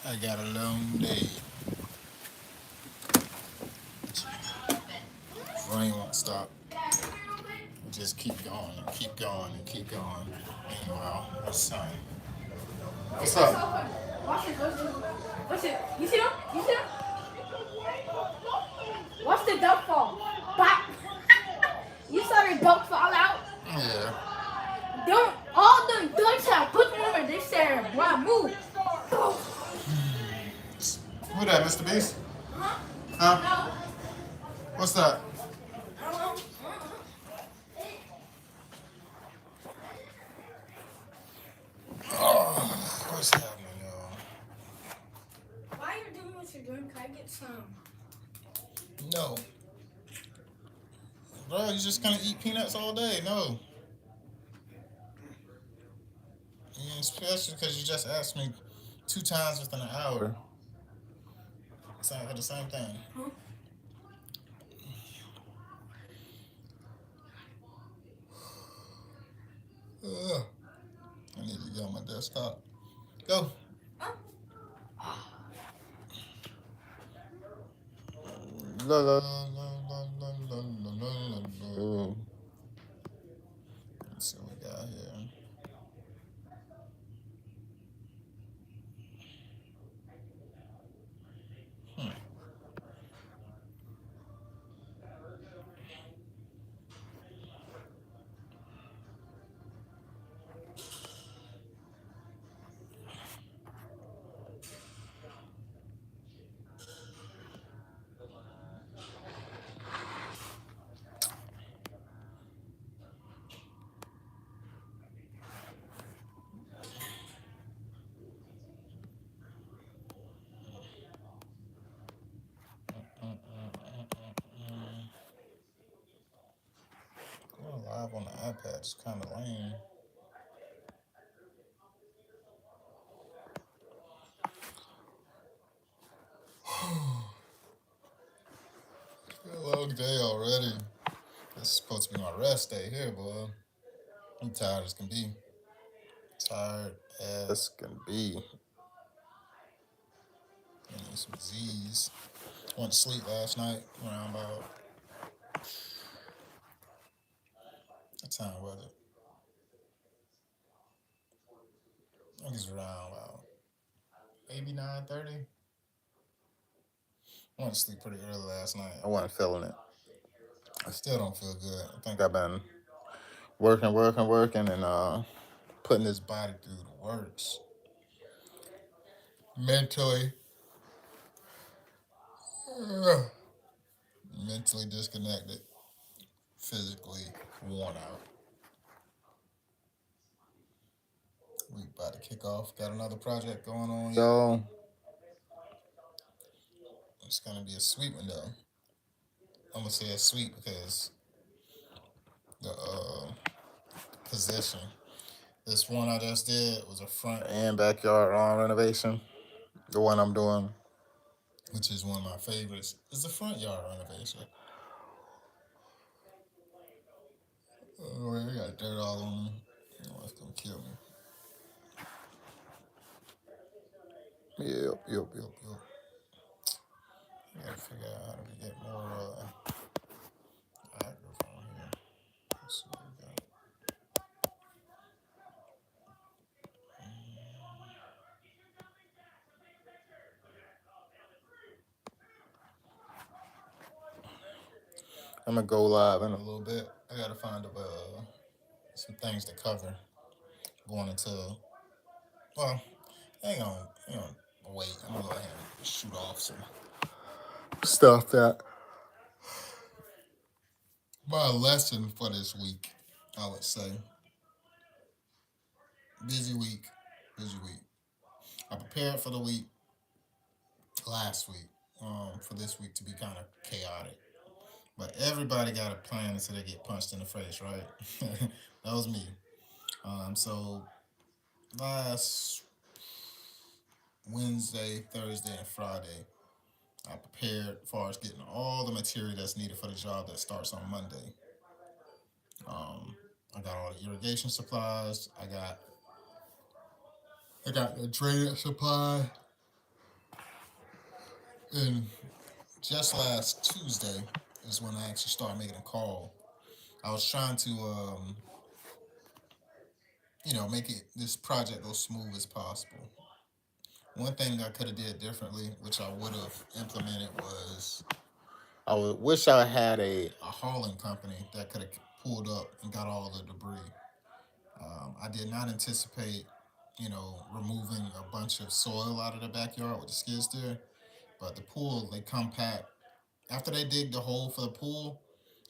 I got a long day. Rain won't stop. Just keep going and keep going and keep going. Meanwhile, the sun. What's up? Watch it, watch it. Watch it. You see him? You see him? Watch the dunk fall. Bop. You saw the dunk fall out? Yeah. Don't all them dunks have put them over this there. Wow, move. Who that, Mr. Beast? Huh? Huh? No. What's that? Oh, what's happening, y'all? Why are you doing what you're doing? Can I get some? No. Bro, you just gonna eat peanuts all day? No. Especially because you just asked me 2 times within an hour. Same for the same thing. Huh? Ugh. I need to get on my desktop. Go. Huh? La la la la la la la la la. Let's see what we got here. Hmm. Going live on the iPad is kind of lame. A long day already. This is supposed to be my rest day here, boy. I'm tired as can be. Tired as can be. I need some Z's. Went to sleep last night around about, what time was it? I think it's around about maybe 9:30. I went to sleep pretty early last night. I wasn't feeling it. I still don't feel good. I think I've been working, and putting this body through the works. Mentally, mentally disconnected, physically worn out. We about to kick off. Got another project going on, y'all. It's gonna be a sweet one though. I'm gonna say it's sweet because the position. This one I just did was a front and backyard lawn renovation. The one I'm doing, which is one of my favorites, is the front yard renovation. Oh, I got dirt all on me. Oh, it's gonna kill me. Yep. I gotta figure out how to get more microphone here. Let's see what we got. I'm gonna go live in a little bit. I gotta find some things to cover going into. Well, hang on, wait. I'm gonna go ahead and shoot off some stuff that my lesson for this week. I would say busy week, busy week. I prepared for the week last week. For this week to be kind of chaotic. But everybody got a plan until they get punched in the face, right? That was me. So last Wednesday, Thursday, and Friday, I prepared as far as getting all the material that's needed for the job that starts on Monday. I got all the irrigation supplies. I got the drainage supply. And just last Tuesday is when I actually started making a call. I was trying to, make it this project go smooth as possible. One thing I could have did differently, which I would have implemented, was I would wish I had a hauling company that could have pulled up and got all the debris. I did not anticipate, removing a bunch of soil out of the backyard with the skid steer, but the pool they compact after they dig the hole for the pool.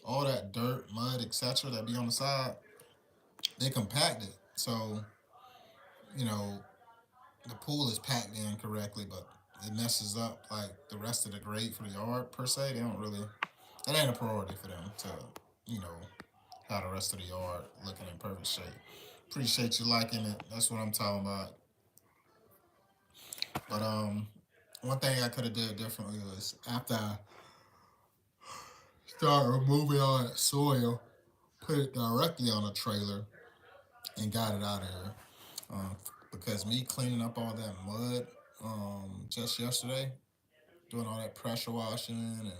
All that dirt, mud, etc. that be on the side, they compact it. So you know the pool is packed in correctly, but it messes up like the rest of the grade for the yard per se. They don't really. That ain't a priority for them to, you know, have the rest of the yard looking in perfect shape. Appreciate you liking it. That's what I'm talking about. But one thing I could have did differently was after I started removing all that soil, put it directly on a trailer and got it out of here. Um, because me cleaning up all that mud just yesterday, doing all that pressure washing and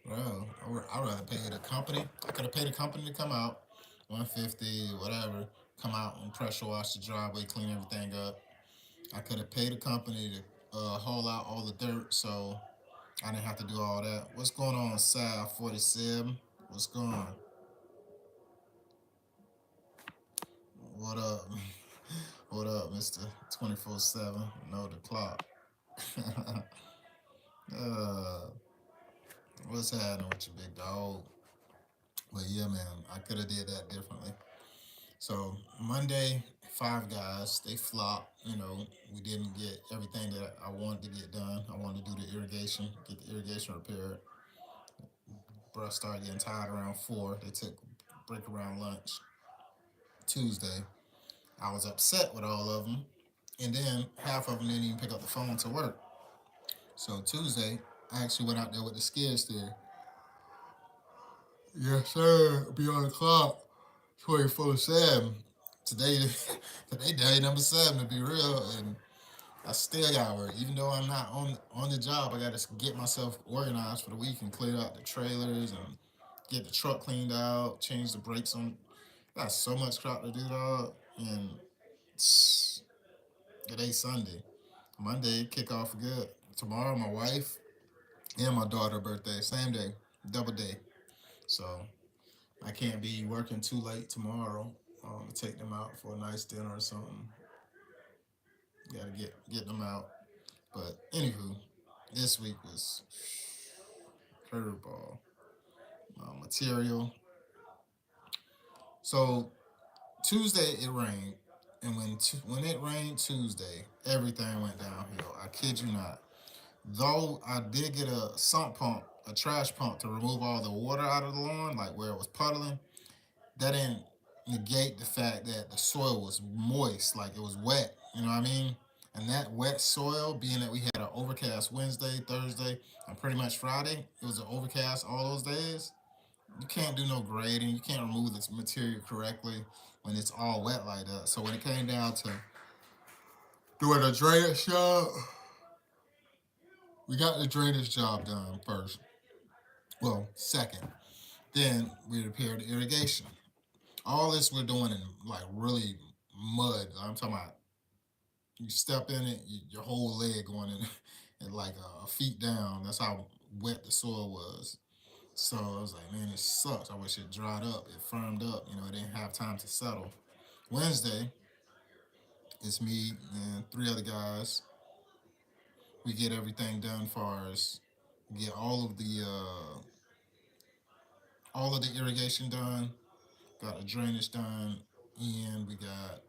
bro, I'd rather pay the company. I could have paid the company to come out, 150 whatever, come out and pressure wash the driveway, clean everything up. I could have paid the company to haul out all the dirt, so I didn't have to do all that. What's going on, Sal 47? What's going on? What up? What up, Mister 24/7? Know the clock. uh, what's happening with you, big dog? But yeah, man, I could have did that differently. So Monday, Five Guys, they flopped. We didn't get everything that I wanted to get done. I wanted to do the irrigation, get the irrigation repaired. But I started getting tired around 4. They took break around lunch. Tuesday, I was upset with all of them. And then half of them didn't even pick up the phone to work. So Tuesday, I actually went out there with the skid steer. Yes, sir. Be on the clock. 24/7. Today, today day number 7 to be real, and I still got work. Even though I'm not on the job, I got to get myself organized for the week and clear out the trailers and get the truck cleaned out, change the brakes on. Got so much crap to do, dog. And today's Sunday. Monday kick off good. Tomorrow, my wife and my daughter birthday, same day, double day. So I can't be working too late tomorrow to take them out for a nice dinner or something. Got to get them out. But anywho, this week was curveball material. So Tuesday it rained, and when it rained Tuesday, everything went downhill. I kid you not. Though I did get a sump pump, a trash pump to remove all the water out of the lawn, like where it was puddling, that didn't negate the fact that the soil was moist, like it was wet. You know what I mean? And that wet soil, being that we had an overcast Wednesday, Thursday, and pretty much Friday, it was an overcast all those days. You can't do no grading. You can't remove this material correctly when it's all wet like that. So when it came down to doing a drainage job, we got the drainage job done first. Well, second. Then we repaired the irrigation. All this we're doing in like really mud. I'm talking about you step in it, your whole leg going in, and like feet down. That's how wet the soil was. So I was like, man, it sucks. I wish it dried up, it firmed up. It didn't have time to settle. Wednesday, it's me and 3 other guys. We get everything done for us. Get all of the irrigation done. Got the drainage done, and we got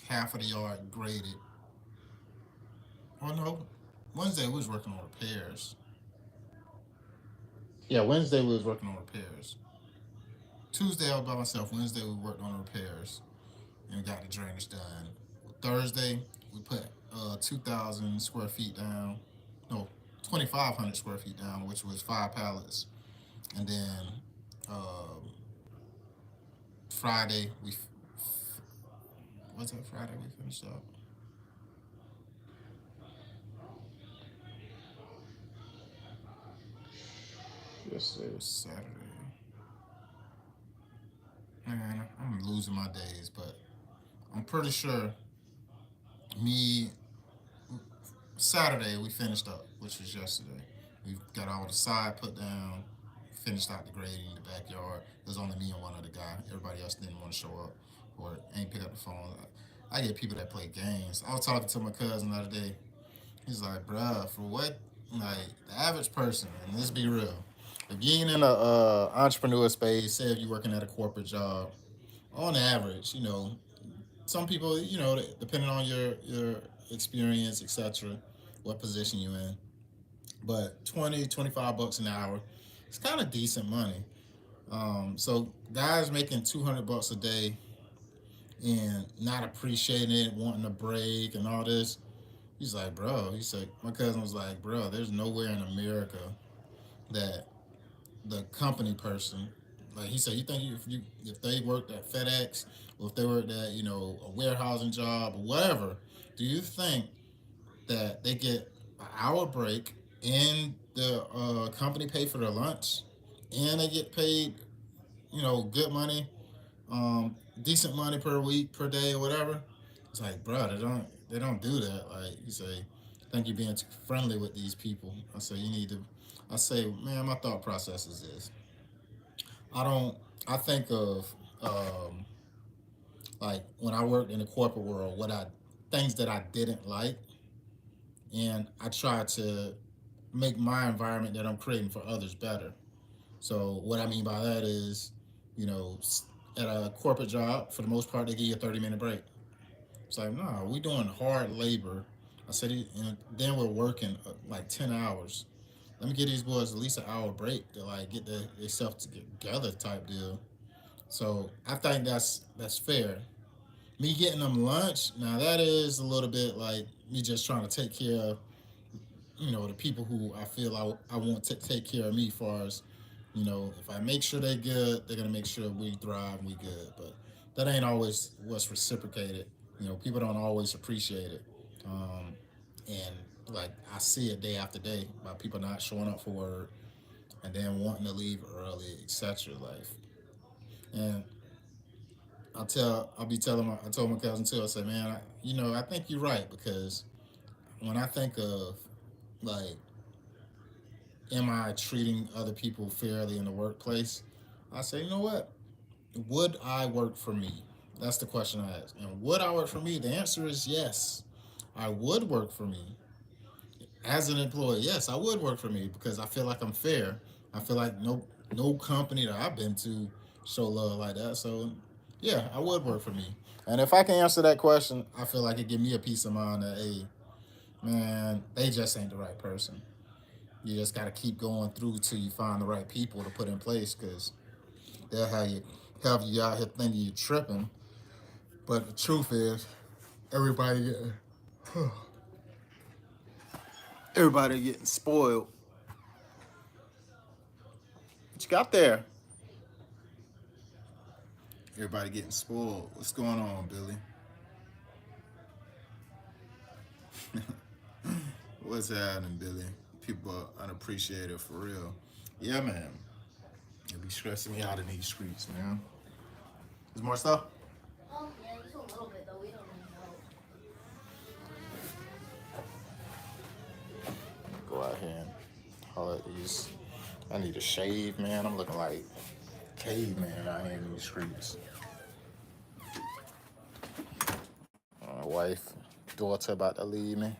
half of the yard graded. Oh no, Wednesday we was working on repairs. Yeah, Wednesday we was working on repairs. Tuesday I was by myself. Wednesday we worked on repairs and got the drainage done. Thursday we put 2,000 square feet down. No, 2,500 square feet down, which was 5 pallets. And then Friday what's that? Friday we finished up. yesterday was Saturday. Man, I'm losing my days, but I'm pretty sure me Saturday we finished up, which was yesterday. We got all the side put down, finished out the grading, the backyard. It was only me and one other guy. Everybody else didn't want to show up or ain't pick up the phone. I get people that play games. I was talking to my cousin the other day. He's like, bruh, for what? Like, the average person, and let's be real. If you ain't in a entrepreneur space, say if you're working at a corporate job, on average, some people, depending on your experience, etc., what position you're in, but 20, 25 bucks an hour, it's kind of decent money. So guys making 200 bucks a day and not appreciating it, wanting a break and all this. He's like, bro, he said, my cousin was like, bro, there's nowhere in America that the company person, like he said, you think if they worked at FedEx or if they worked at a warehousing job or whatever, do you think that they get an hour break and the company pay for their lunch and they get paid good money, decent money per week, per day, or whatever? It's like, bro, they don't do that. Like you say, I think you're being too friendly with these people. I say you need to. I say, man, my thought process is this. I don't. I think of like when I worked in the corporate world, what I things that I didn't like, and I try to make my environment that I'm creating for others better. So what I mean by that is, you know, at a corporate job, for the most part, they give you a 30-minute break. It's like, no, we doing hard labor. I said, and then we're working like 10 hours. Let me give these boys at least an hour break to like get themselves together type deal. So I think that's fair. Me getting them lunch, now that is a little bit like me just trying to take care of, the people who I feel I want to take care of me as far as, if I make sure they good, they're gonna make sure we thrive and we good. But that ain't always what's reciprocated. People don't always appreciate it. And like I see it day after day by people not showing up for work and then wanting to leave early, etc. Like, and I told my cousin too. I said, man, I think you're right because when I think of like, am I treating other people fairly in the workplace? I say, you know what? Would I work for me? That's the question I ask. And would I work for me? The answer is yes. I would work for me as an employee. Yes, I would work for me because I feel like I'm fair. I feel like no company that I've been to show love like that. So yeah, I would work for me. And if I can answer that question, I feel like it give me a peace of mind that hey, man, they just ain't the right person. You just got to keep going through till you find the right people to put in place because they'll have you out here thinking you're tripping. But the truth is, everybody getting everybody getting spoiled. What you got there? Everybody getting spoiled. What's going on, Billy? What's happening, Billy? People are unappreciated for real. Yeah, man. It be stressing me out in these streets, man. There's more stuff? Yeah, just a little bit though. We don't know. Go out here and holler at these. I need a shave, man. I'm looking like caveman out here in these streets. My wife, daughter about to leave me.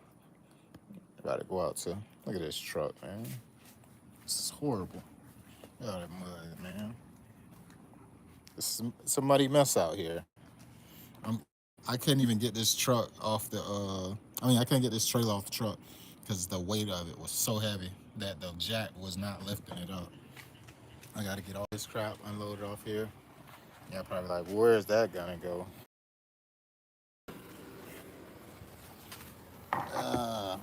About to go out to. Look at this truck, man. This is horrible. Look at that mud, man. It's a muddy mess out here. I can't even get this truck off the. I can't get this trailer off the truck because the weight of it was so heavy that the jack was not lifting it up. I got to get all this crap unloaded off here. Yeah, probably like, where is that gonna go? Uh,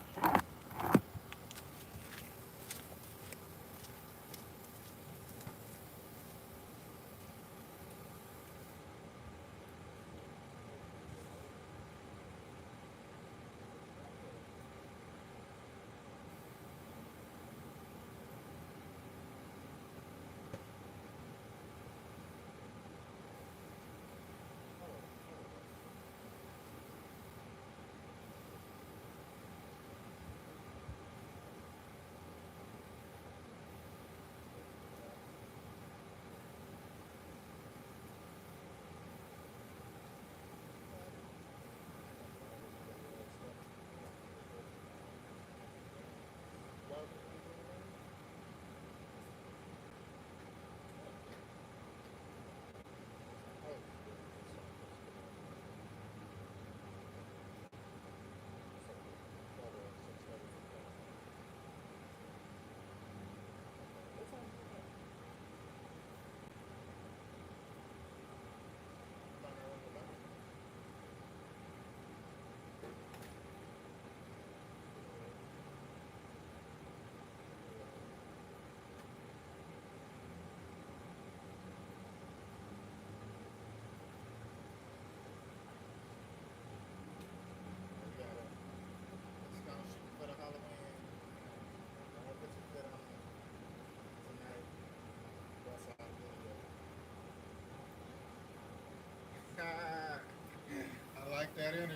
that energy.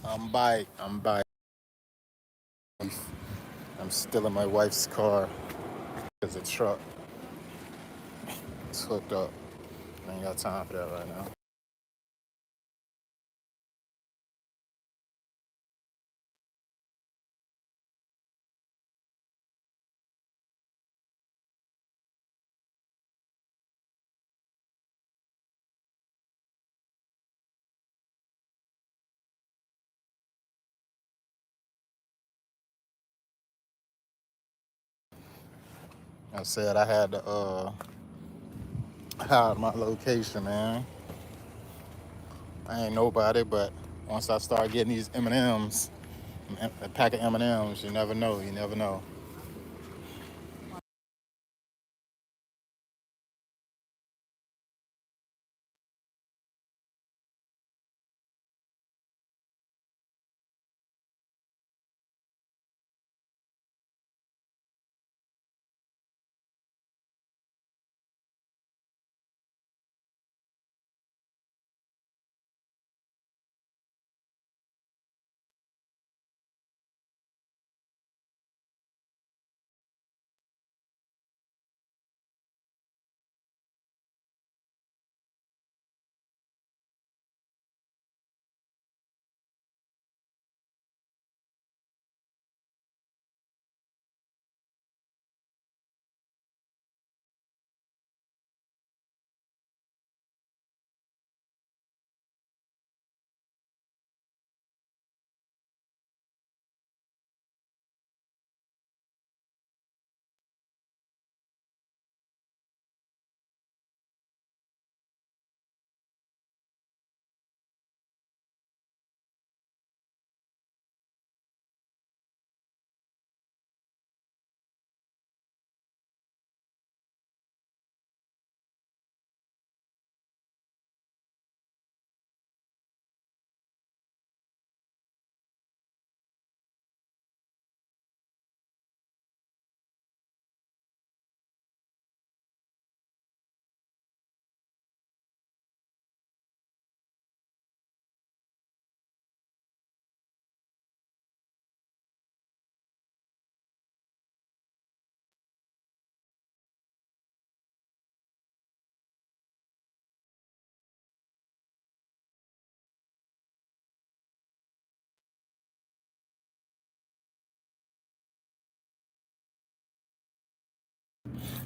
I'm back. I'm still in my wife's car. There's a truck. It's hooked up. I ain't got time for that right now. I said I had to hide my location, man. I ain't nobody, but once I start getting these M&Ms, a pack of M&Ms, you never know. You never know.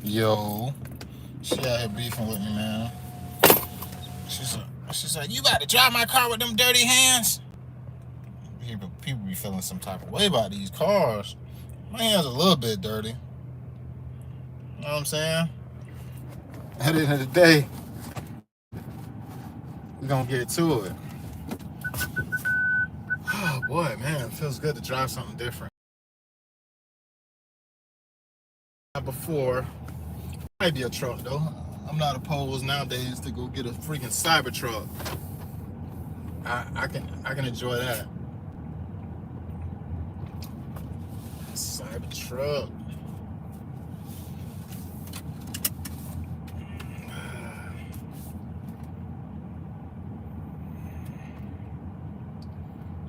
Yo, she out here beefing with me, man. She's like, you about to drive my car with them dirty hands? People be feeling some type of way about these cars. My hands are a little bit dirty. You know what I'm saying? At the end of the day, we're gonna get to it. Oh boy, man, it feels good to drive something different. Before, might be a truck though. I'm not opposed nowadays to go get a freaking Cybertruck. I can enjoy that. Cybertruck.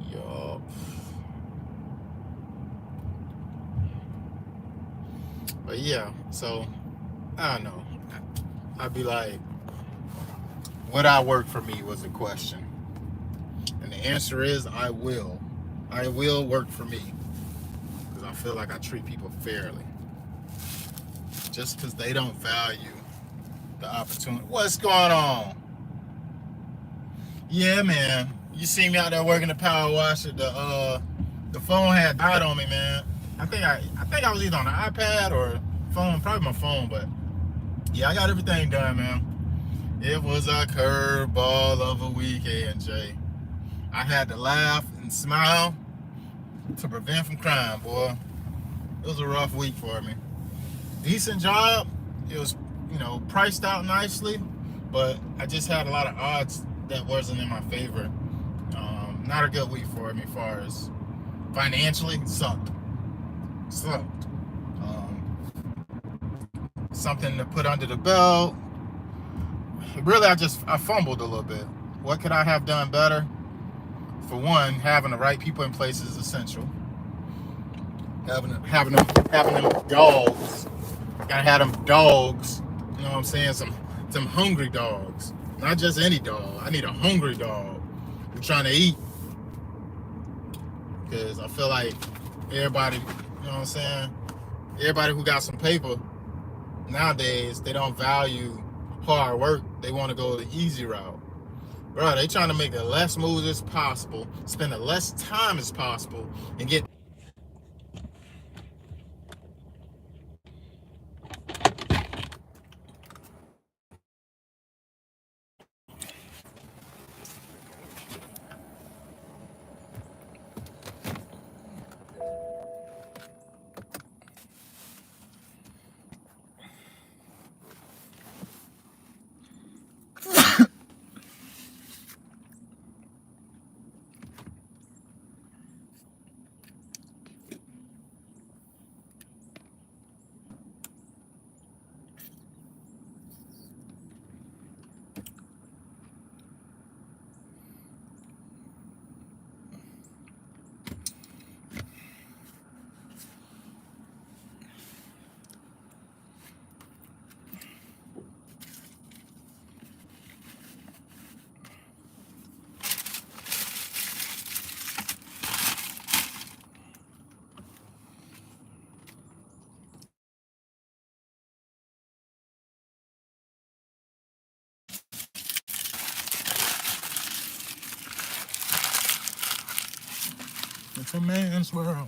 Yup. But yeah, so I don't know. I'd be like, would I work for me was the question. And the answer is I will. I will work for me. Because I feel like I treat people fairly. Just because they don't value the opportunity. What's going on? Yeah, man. You see me out there working the power washer. The phone had died on me, man. I think I was either on an iPad or phone, probably my phone, but yeah, I got everything done, man. It was a curveball of a weekend, Jay. I had to laugh and smile to prevent from crying, boy. It was a rough week for me. Decent job. It was, priced out nicely, but I just had a lot of odds that wasn't in my favor. Not a good week for me as far as financially. Sucked. something to put under the belt. Really, I fumbled a little bit. What could I have done better? For one, having the right people in place is essential. Having them dogs. Gotta have them dogs. You know what I'm saying? Some hungry dogs. Not just any dog. I need a hungry dog who's trying to eat. Because I feel like everybody, you know what I'm saying? Everybody who got some paper nowadays, they don't value hard work. They want to go the easy route. Bro, they trying to make the less moves as possible, spend the less time as possible, and get it's a man's world.